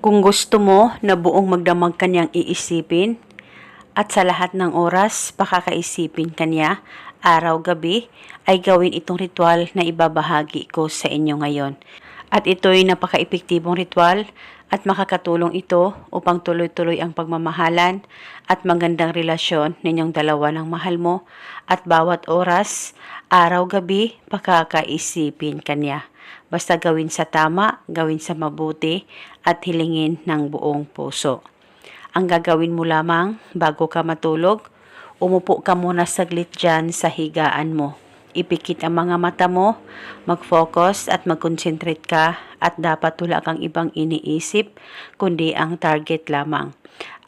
Kung gusto mo na buong magdamag kanyang iisipin at sa lahat ng oras pakakaisipin kanya, araw-gabi, ay gawin itong ritual na ibabahagi ko sa inyo ngayon. At ito'y napaka-epektibong ritual at makakatulong ito upang tuloy-tuloy ang pagmamahalan at magandang relasyon ninyong dalawa ng mahal mo at bawat oras, araw-gabi, pakakaisipin kanya. Basta gawin sa tama, gawin sa mabuti at hilingin ng buong puso. Ang gagawin mo lamang bago ka matulog, umupo ka muna saglit dyan sa higaan mo. Ipikit ang mga mata mo, mag-focus at mag-concentrate ka at dapat wala kang ibang iniisip kundi ang target lamang.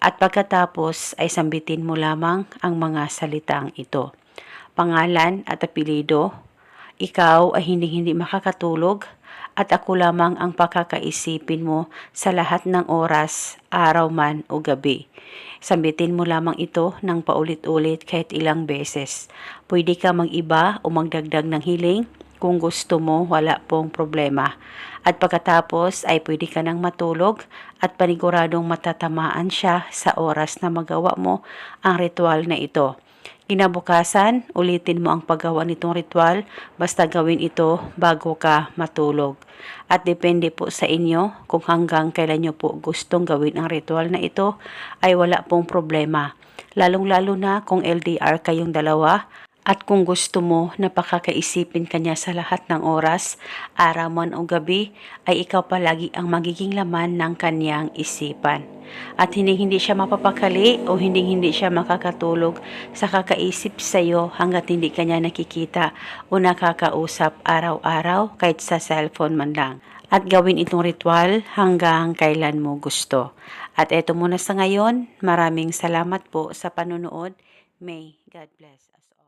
At pagkatapos ay sambitin mo lamang ang mga salitang ito. Pangalan at apelido, ikaw ay hindi makakatulog at ako lamang ang pakakaisipin mo sa lahat ng oras, araw man o gabi. Sambitin mo lamang ito ng paulit-ulit kahit ilang beses. Pwede ka mag-iba o magdagdag ng hiling. Kung gusto mo, wala pong problema. At pagkatapos ay pwede ka nang matulog at paniguradong matatamaan siya sa oras na magawa mo ang ritual na ito. Kinabukasan, ulitin mo ang paggawa nitong ritual basta gawin ito bago ka matulog. At depende po sa inyo kung hanggang kailan nyo po gustong gawin ang ritual na ito ay wala pong problema. Lalong-lalo na kung LDR kayong dalawa at kung gusto mo na pakakaisipin kanya sa lahat ng oras, araw man o gabi, ay ikaw palagi ang magiging laman ng kanyang isipan. At hindi siya mapapakali o hindi siya makakatulog sa kakaisip sa iyo hanggat hindi kanya nakikita o nakakausap araw-araw kahit sa cellphone man lang. At gawin itong ritual hanggang kailan mo gusto. At eto muna sa ngayon, maraming salamat po sa panunood. May God bless us all.